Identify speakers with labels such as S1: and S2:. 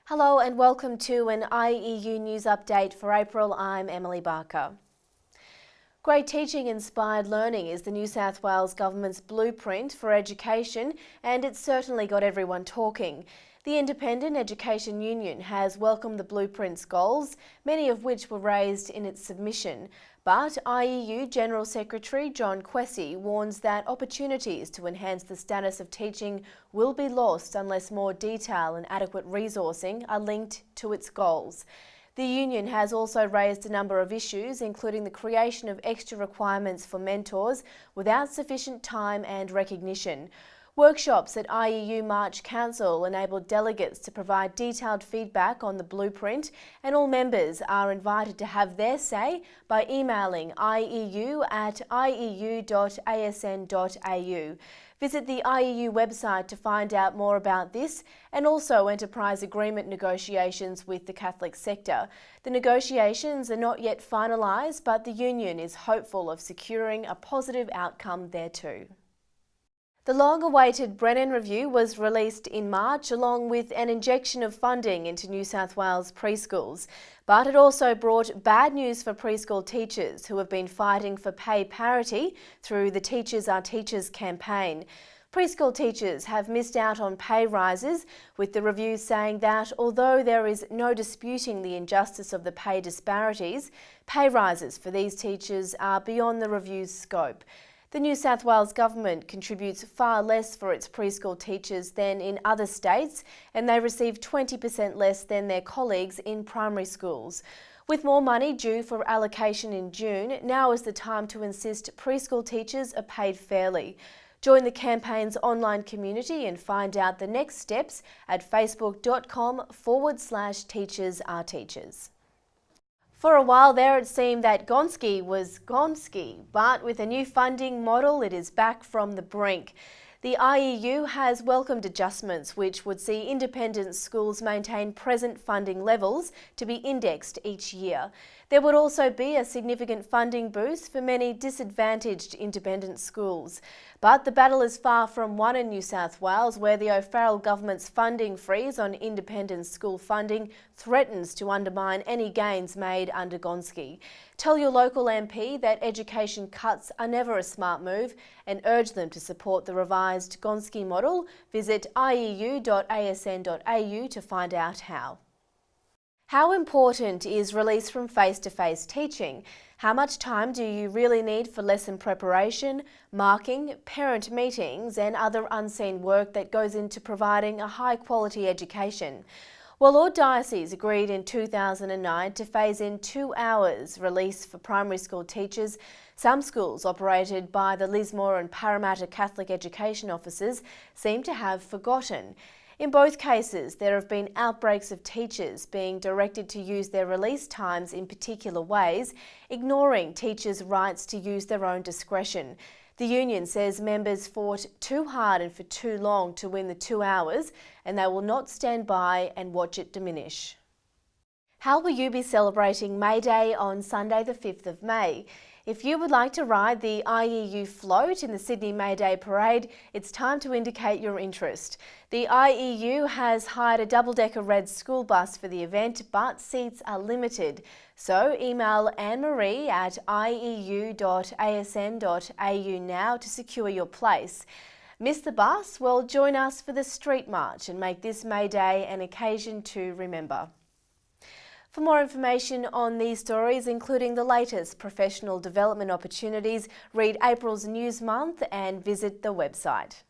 S1: Hello and welcome to an IEU news update for April. I'm Emily Barker. Great teaching inspired learning is the New South Wales Government's blueprint for education, and it's certainly got everyone talking. The Independent Education Union has welcomed the blueprint's goals, many of which were raised in its submission. But IEU General Secretary Gonski warns that opportunities to enhance the status of teaching will be lost unless more detail and adequate resourcing are linked to its goals. The union has also raised a number of issues, including the creation of extra requirements for mentors without sufficient time and recognition. Workshops at IEU March Council enabled delegates to provide detailed feedback on the blueprint, and all members are invited to have their say by emailing ieu@ieu.asn.au. Visit the IEU website to find out more about this, and also enterprise agreement negotiations with the Catholic sector. The negotiations are not yet finalised, but the union is hopeful of securing a positive outcome there too. The long-awaited Brennan Review was released in March, along with an injection of funding into New South Wales preschools. But it also brought bad news for preschool teachers who have been fighting for pay parity through the Teachers Are Teachers campaign. Preschool teachers have missed out on pay rises, with the review saying that although there is no disputing the injustice of the pay disparities, pay rises for these teachers are beyond the review's scope. The New South Wales Government contributes far less for its preschool teachers than in other states, and they receive 20% less than their colleagues in primary schools. With more money due for allocation in June, now is the time to insist preschool teachers are paid fairly. Join the campaign's online community and find out the next steps at facebook.com/teachersareteachers. For a while there, it seemed that Gonski was Gonski, but with a new funding model, it is back from the brink. The IEU has welcomed adjustments which would see independent schools maintain present funding levels to be indexed each year. There would also be a significant funding boost for many disadvantaged independent schools. But the battle is far from won in New South Wales, where the O'Farrell government's funding freeze on independent school funding threatens to undermine any gains made under Gonski. Tell your local MP that education cuts are never a smart move and urge them to support the revised Gonski model. Visit ieu.asn.au to find out how. How important is release from face-to-face teaching? How much time do you really need for lesson preparation, marking, parent meetings and other unseen work that goes into providing a high-quality education? Well, all dioceses agreed in 2009 to phase in 2 hours release for primary school teachers. Some schools operated by the Lismore and Parramatta Catholic Education Officers seem to have forgotten. In both cases, there have been outbreaks of teachers being directed to use their release times in particular ways, ignoring teachers' rights to use their own discretion. The union says members fought too hard and for too long to win the 2 hours, and they will not stand by and watch it diminish. How will you be celebrating May Day on Sunday the 5th of May? If you would like to ride the IEU float in the Sydney May Day Parade, it's time to indicate your interest. The IEU has hired a double-decker red school bus for the event, but seats are limited. So email Anne-Marie at ieu.asn.au now to secure your place. Miss the bus? Well, join us for the street march and make this May Day an occasion to remember. For more information on these stories, including the latest professional development opportunities, read April's News Month and visit the website.